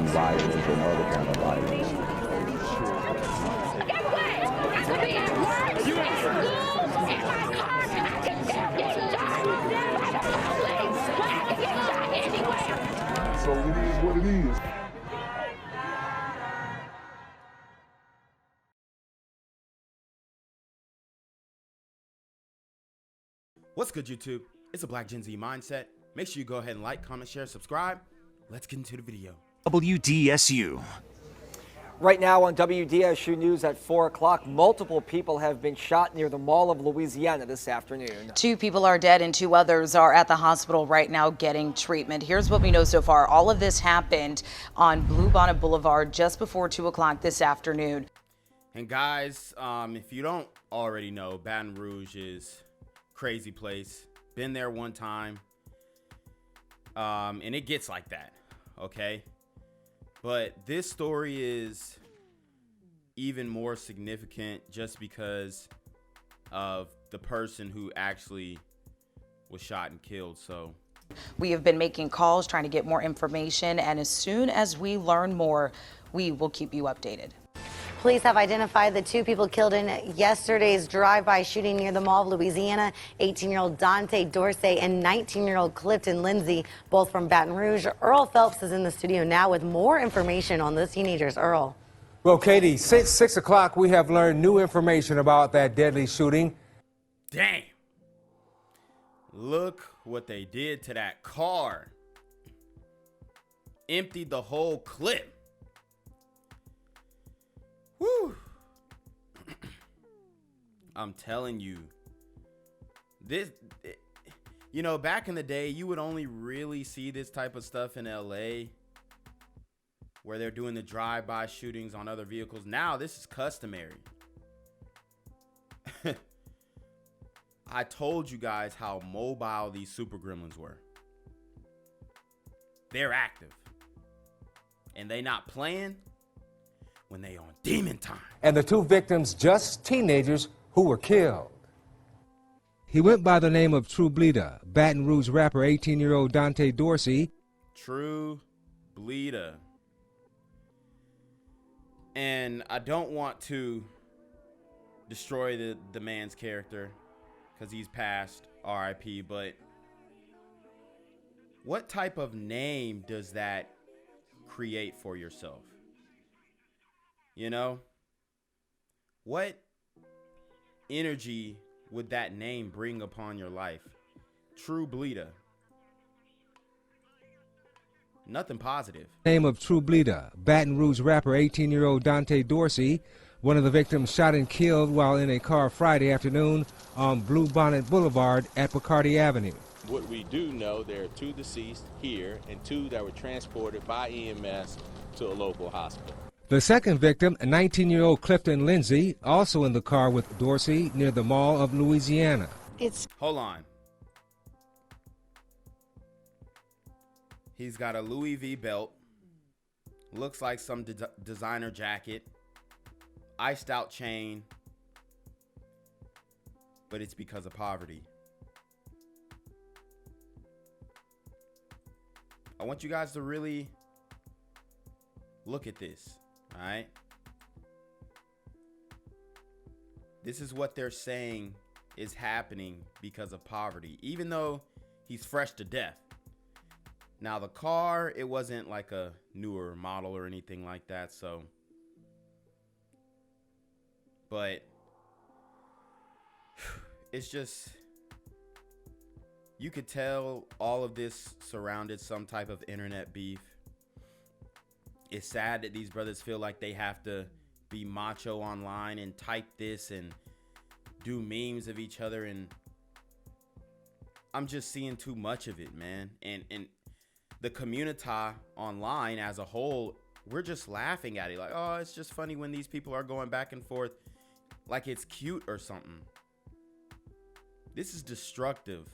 violence or no other kind of violence. Get away! I could be at work, at school, in my car, I can still get shot by the police, but I can get shot anywhere. So it is what it is. What's good, YouTube? It's a Black Gen Z Mindset. Make sure you go ahead and like, comment, share, subscribe. Let's get into the video. WDSU. Right now on WDSU News at 4 o'clock, multiple people have been shot near the Mall of Louisiana this afternoon. 2 people are dead and 2 others are at the hospital right now getting treatment. Here's what we know so far. All of this happened on Bluebonnet Boulevard just before 2 o'clock this afternoon. And guys, if you don't already know, Baton Rouge is crazy place. Been there one time. And it gets like that, okay? But this story is even more significant just because of the person who actually was shot and killed. So we have been making calls, trying to get more information, and as soon as we learn more, we will keep you updated. Police have identified the 2 people killed in yesterday's drive-by shooting near the Mall of Louisiana, 18-year-old Dante Dorsey and 19-year-old Clifton Lindsay, both from Baton Rouge. Earl Phelps is in the studio now with more information on those teenagers. Earl. Well, Katie, since 6 o'clock, we have learned new information about that deadly shooting. damn. Look what they did to that car. Emptied the whole clip. Woo. I'm telling you, you know, back in the day, you would only really see this type of stuff in LA where they're doing the drive-by shootings on other vehicles. Now this is customary. I told you guys how mobile these super gremlins were. They're active. And they not playing when they on demon time. And the 2 victims, just teenagers who were killed. He went by the name of True Bleeder, Baton Rouge rapper 18-year-old Dante Dorsey. True Bleeder. And I don't want to destroy the man's character because he's passed, RIP, but what type of name does that create for yourself? You know, what energy would that name bring upon your life? True Bleeder. Nothing positive. Name of True Bleeder, Baton Rouge rapper 18-year-old Dante Dorsey, one of the victims shot and killed while in a car Friday afternoon on Bluebonnet Boulevard at Bacardi Avenue. What we do know, there are 2 deceased here and 2 that were transported by EMS to a local hospital. The second victim, a 19-year-old Clifton Lindsay, also in the car with Dorsey near the Mall of Louisiana. Hold on. He's got a Louis V belt. Looks like some designer jacket. Iced out chain. But it's because of poverty. I want you guys to really look at this. All right. This is what they're saying is happening because of poverty, even though he's fresh to death. Now, the car, it wasn't like a newer model or anything like that. So, but it's just, you could tell all of this surrounded some type of internet beef. It's sad that these brothers feel like they have to be macho online and type this and do memes of each other, and I'm just seeing too much of it, man. And the community online as a whole, we're just laughing at it like, oh, it's just funny when these people are going back and forth like it's cute or something. This is destructive,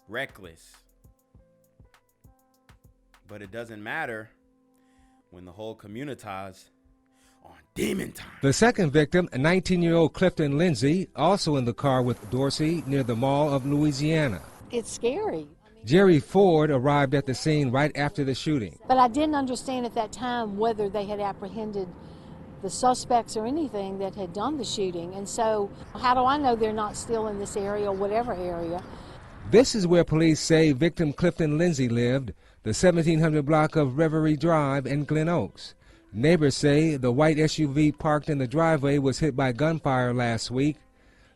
reckless. But it doesn't matter when the whole community's on demon time. The second victim, a 19-year-old Clifton Lindsay, also in the car with Dorsey near the Mall of Louisiana. It's scary. Jerry Ford arrived at the scene right after the shooting. But I didn't understand at that time whether they had apprehended the suspects or anything that had done the shooting. And so how do I know they're not still in this area or whatever area? This is where police say victim Clifton Lindsay lived, the 1700 block of Reverie Drive in Glen Oaks. Neighbors say the white SUV parked in the driveway was hit by gunfire last week.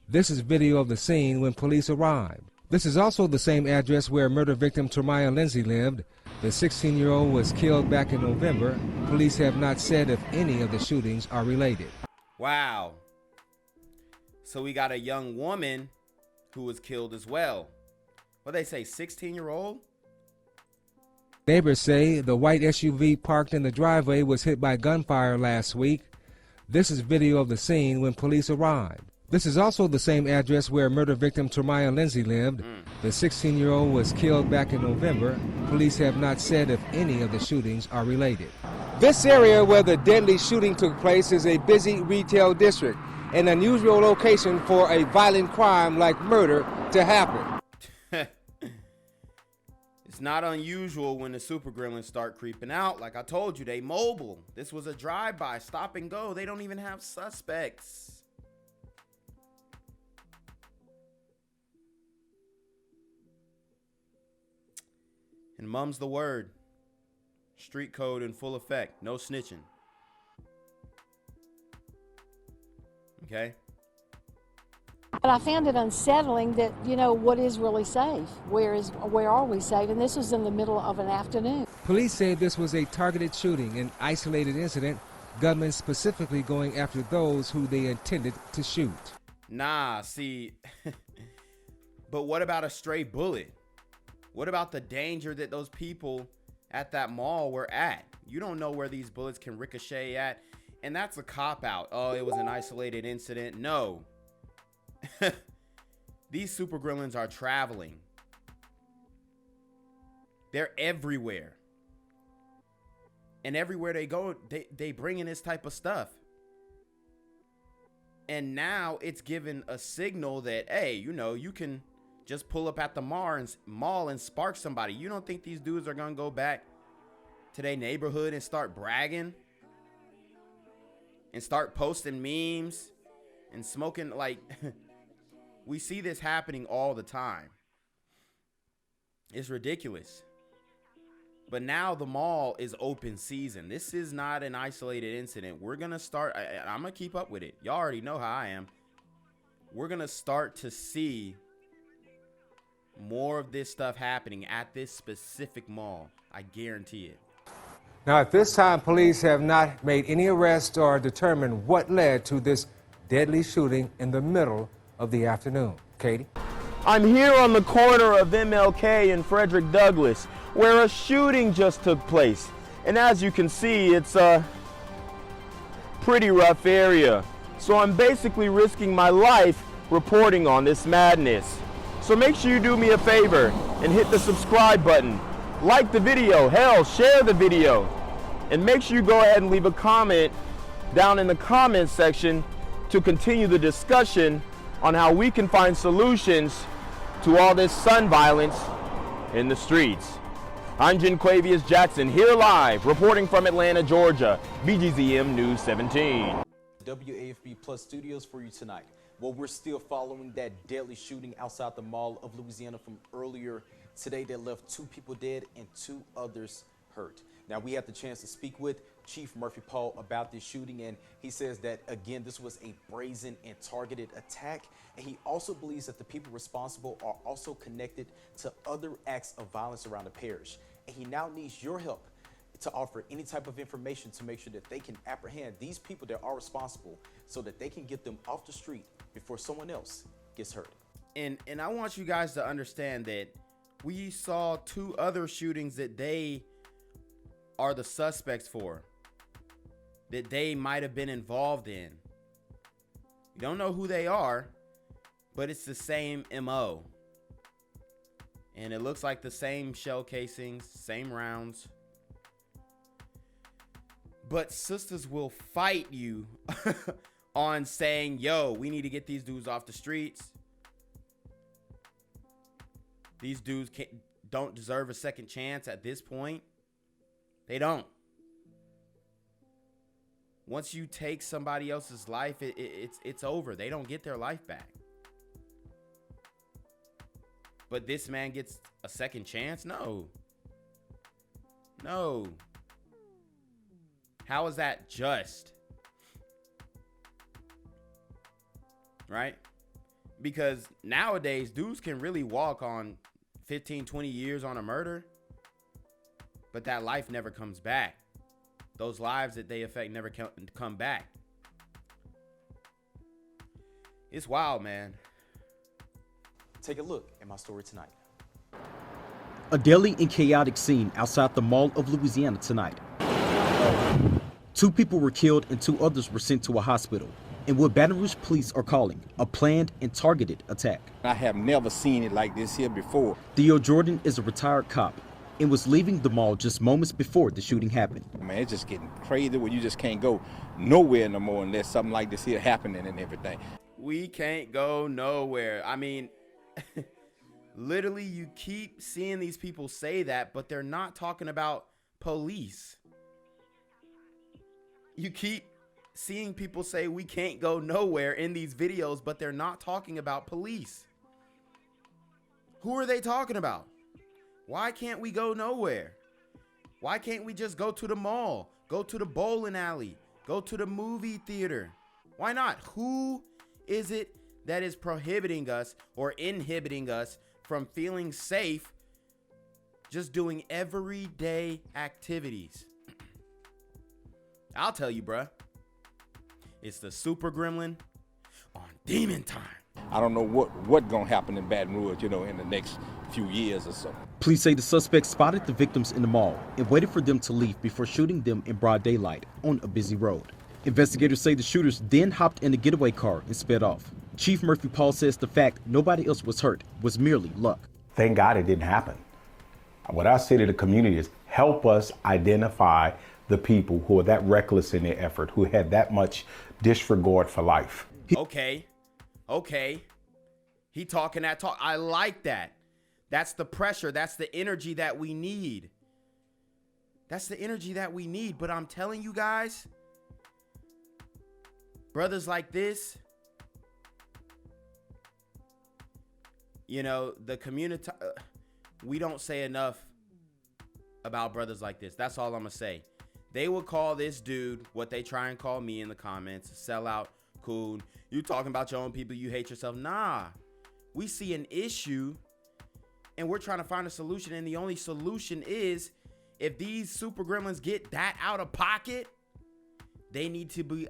This is video of the scene when police arrived. This is also the same address where murder victim Termiah Lindsay lived. The 16-year-old was killed back in November. Police have not said if any of the shootings are related. Wow. So we got a young woman who was killed as well. What they say, 16-year-old? Neighbors say the white SUV parked in the driveway was hit by gunfire last week. This is video of the scene when police arrived. This is also the same address where murder victim Termiah Lindsay lived. The 16-year-old was killed back in November. Police have not said if any of the shootings are related. This area where the deadly shooting took place is a busy retail district, an unusual location for a violent crime like murder to happen. It's not unusual when the super gremlins start creeping out. Like I told you, they mobile. This was a drive-by, stop and go. They don't even have suspects. And mum's the word. Street code in full effect. No snitching. Okay? But I found it unsettling that, you know, what is really safe? Where are we safe? And this was in the middle of an afternoon. Police say this was a targeted shooting, an isolated incident, gunmen specifically going after those who they intended to shoot. Nah, see, but what about a stray bullet? What about the danger that those people at that mall were at? You don't know where these bullets can ricochet at, and that's a cop-out. Oh, it was an isolated incident. No. These super gremlins are traveling. They're everywhere. And everywhere they go, they bring in this type of stuff. And now it's given a signal that, hey, you know, you can just pull up at the mall and spark somebody. You don't think these dudes are going to go back to their neighborhood and start bragging? And start posting memes and smoking, like... We see this happening all the time. It's ridiculous. But now the mall is open season. This is not an isolated incident. We're going to start. I'm going to keep up with it. Y'all already know how I am. We're going to start to see more of this stuff happening at this specific mall. I guarantee it. Now, at this time, police have not made any arrests or determined what led to this deadly shooting in the middle of the afternoon. Katie? I'm here on the corner of MLK and Frederick Douglass, where a shooting just took place. And as you can see, it's a pretty rough area. So I'm basically risking my life reporting on this madness. So make sure you do me a favor and hit the subscribe button. Like the video, hell, share the video. And make sure you go ahead and leave a comment down in the comments section to continue the discussion on how we can find solutions to all this son violence in the streets. I'm Jenquavius Jackson, here live, reporting from Atlanta, Georgia, BGZM News 17. WAFB Plus Studios for you tonight. Well, we're still following that deadly shooting outside the Mall of Louisiana from earlier today that left 2 people dead and 2 others hurt. Now, we had the chance to speak with Chief Murphy Paul about this shooting, and he says that, again, this was a brazen and targeted attack, and he also believes that the people responsible are also connected to other acts of violence around the parish, and he now needs your help to offer any type of information to make sure that they can apprehend these people that are responsible so that they can get them off the street before someone else gets hurt. And I want you guys to understand that we saw 2 other shootings that they are the suspects for, that they might have been involved in. You don't know who they are, but it's the same MO. And it looks like the same shell casings, same rounds. But sisters will fight you on saying, yo, we need to get these dudes off the streets. These dudes don't deserve a second chance at this point. They don't. Once you take somebody else's life, it's over. They don't get their life back. But this man gets a second chance? No. No. How is that just? Right? Because nowadays, dudes can really walk on 15, 20 years on a murder, but that life never comes back. Those lives that they affect never come back. It's wild, man. Take a look at my story tonight. A deadly and chaotic scene outside the Mall of Louisiana tonight. 2 people were killed and 2 others were sent to a hospital in what Baton Rouge police are calling a planned and targeted attack. I have never seen it like this here before. Theo Jordan is a retired cop and was leaving the mall just moments before the shooting happened. Man, it's just getting crazy where you just can't go nowhere no more unless something like this here happening and everything. We can't go nowhere. I mean, literally, you keep seeing these people say that, but they're not talking about police. You keep seeing people say we can't go nowhere in these videos, but they're not talking about police. Who are they talking about? Why can't we go nowhere? Why can't we just go to the mall, go to the bowling alley, go to the movie theater? Why not? Who is it that is prohibiting us or inhibiting us from feeling safe just doing everyday activities? I'll tell you, bruh. It's the super gremlin on demon time. I don't know what gonna happen in Baton Rouge, in the next few years or so. Police say the suspects spotted the victims in the mall and waited for them to leave before shooting them in broad daylight on a busy road. Investigators say the shooters then hopped in a getaway car and sped off. Chief Murphy Paul says the fact nobody else was hurt was merely luck. Thank God it didn't happen. What I say to the community is help us identify the people who are that reckless in their effort, who had that much disregard for life. Okay. He talking that talk. I like that. That's the pressure. That's the energy that we need. That's the energy that we need. But I'm telling you guys, brothers like this, the community, we don't say enough about brothers like this. That's all I'm going to say. They will call this dude what they try and call me in the comments, sellout, coon. You talking about your own people, you hate yourself. Nah, we see an issue and we're trying to find a solution. And the only solution is if these super gremlins get that out of pocket, they need to be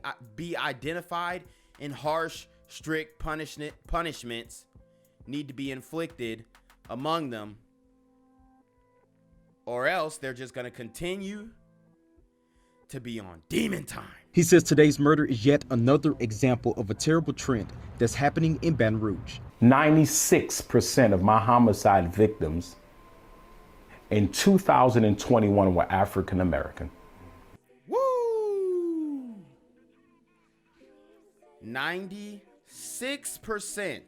identified and harsh, strict punishments need to be inflicted among them, or else they're just going to continue to be on demon time. He says today's murder is yet another example of a terrible trend that's happening in Baton Rouge. 96% of my homicide victims in 2021 were African American. Woo! 96%.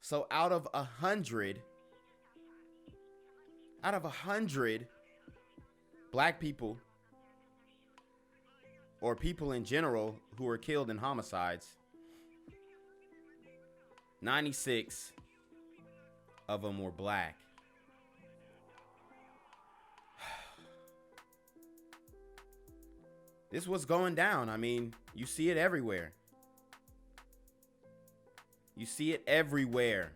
So out of 100 black people or people in general who are killed in homicides, 96 of them were black. This was going down. I mean, you see it everywhere. You see it everywhere.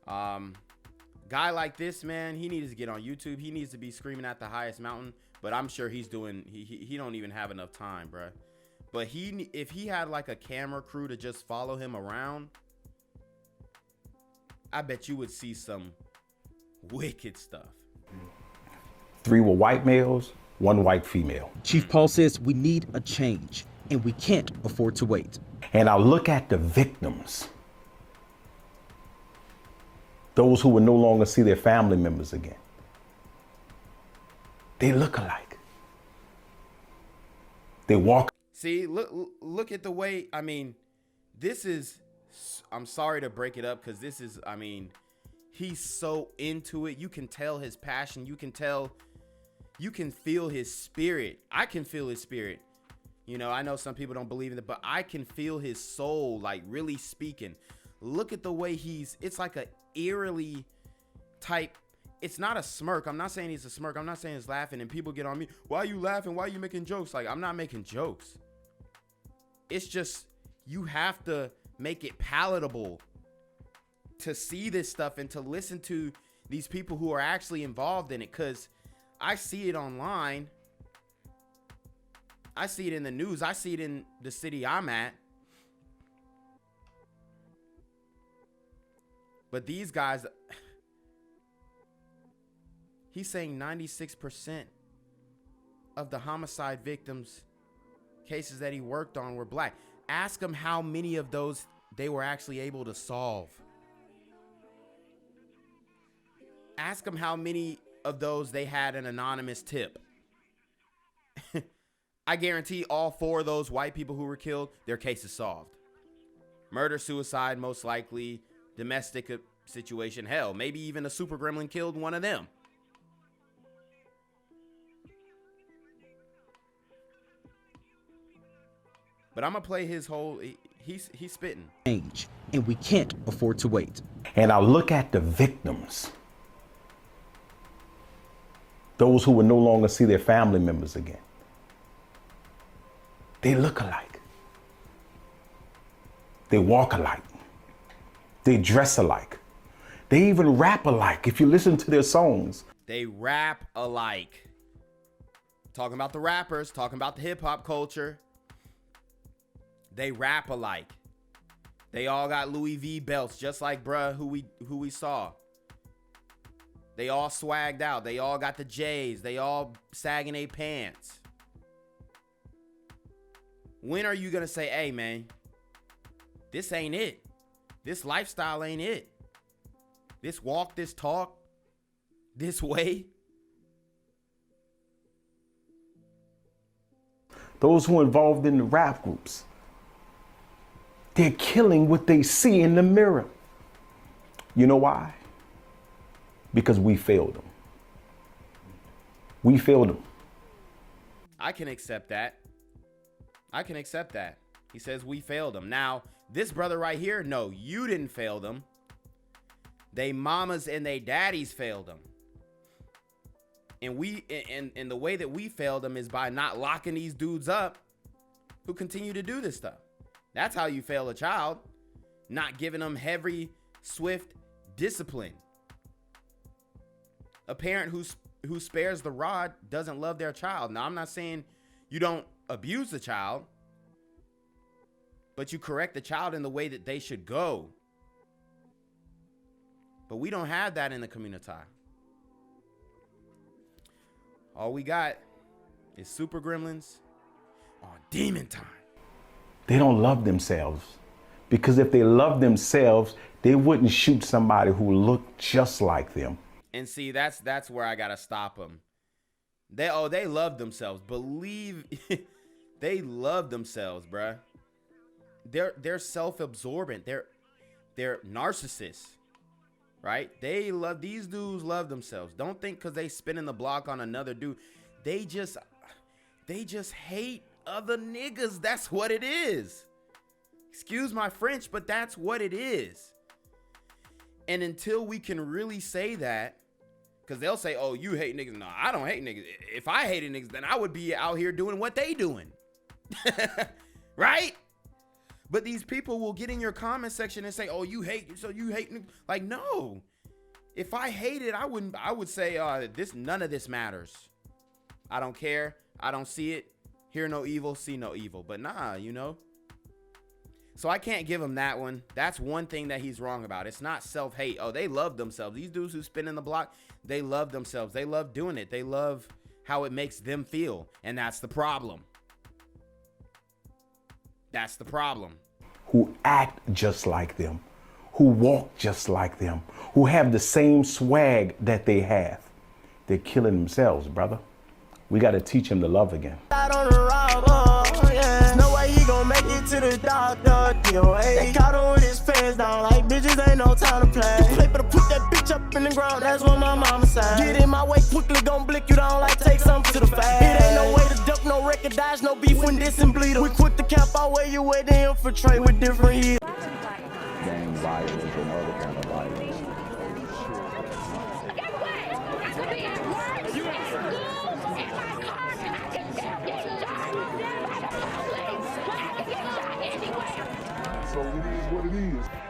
Guy like this, man, he needs to get on YouTube. He needs to be screaming at the highest mountain, but I'm sure he's doing, he don't even have enough time, bruh. But if he had like a camera crew to just follow him around, I bet you would see some wicked stuff. 3 were white males, 1 white female. Chief Paul says we need a change and we can't afford to wait. And I look at the victims, those who will no longer see their family members again. They look alike. They walk. See, look at the way, I mean, this is I'm sorry to break it up, because this is, I mean, he's so into it. You can tell his passion. You can feel his spirit. I can feel his spirit. You know, I know some people don't believe in it, but I can feel his soul, like, really speaking. Look at the way it's like a eerily type. It's not a smirk. I'm not saying he's a smirk. I'm not saying he's laughing, and people get on me. Why are you laughing? Why are you making jokes? Like, I'm not making jokes. It's just, you have to make it palatable to see this stuff and to listen to these people who are actually involved in it, because I see it online. I see it in the news. I see it in the city I'm at. But these guys, he's saying 96% of the homicide victims, cases that he worked on, were black. Ask him how many of those they were actually able to solve. Ask him how many of those they had an anonymous tip. I guarantee all 4 of those white people who were killed, their case is solved. Murder, suicide, most likely. Domestic situation, hell, maybe even a super gremlin killed one of them. But I'm gonna play his whole, he's spitting. Change, and we can't afford to wait. And I look at the victims, those who will no longer see their family members again. They look alike. They walk alike. They dress alike. They even rap alike if you listen to their songs. They rap alike. Talking about the rappers, talking about the hip hop culture. They rap alike. They all got Louis V belts, just like bruh who we saw. They all swagged out. They all got the J's. They all sagging their pants. When are you gonna say, hey man, this ain't it? This lifestyle ain't it. This walk, this talk, this way. Those who are involved in the rap groups, they're killing what they see in the mirror. You know why? Because we failed them. We failed them. I can accept that. I can accept that. He says we failed them. Now, this brother right here, no, you didn't fail them. They mamas and they daddies failed them. And the way that we failed them is by not locking these dudes up who continue to do this stuff. That's how you fail a child. Not giving them heavy, swift discipline. A parent who spares the rod doesn't love their child. Now, I'm not saying you don't abuse the child, but you correct the child in the way that they should go. But we don't have that in the community. All we got is super gremlins on demon time. They don't love themselves, because if they love themselves, they wouldn't shoot somebody who looked just like them. And see, that's where I gotta stop them. They love themselves. Believe they love themselves, bruh. They're self-absorbent. They're narcissists, right? These dudes love themselves. Don't think because they spinning the block on another dude. They just hate other niggas. That's what it is. Excuse my French, but that's what it is. And until we can really say that, because they'll say, oh, you hate niggas. No, I don't hate niggas. If I hated niggas, then I would be out here doing what they doing. Right? But these people will get in your comment section and say, oh, you hate, so you hate niggas. Like, no. If I hated, I would say, none of this matters. I don't care. I don't see it. Hear no evil, see no evil. But nah, you know. So I can't give him that one. That's one thing that he's wrong about. It's not self-hate. Oh, they love themselves. These dudes who spin in the block, they love themselves. They love doing it. They love how it makes them feel. And that's the problem. That's the problem. Who act just like them, who walk just like them, who have the same swag that they have. They're killing themselves, brother. We got to teach them to love again. No way he gon' make it to the doctor. They caught him with his press down like bitches ain't no time to play. Play better put that bitch up in the ground, that's what my mama said. Get in my way quickly, gon' blick you down like take something to the face. It ain't no way to duck, no record dodge, no beef when this and bleed. We quit the camp out where you wait to infiltrate with different heat. Gang violence and other kind of violence. I could be at work, at school, in my car, and I can still get shot by the police. I can get shot anywhere. So it is what it is.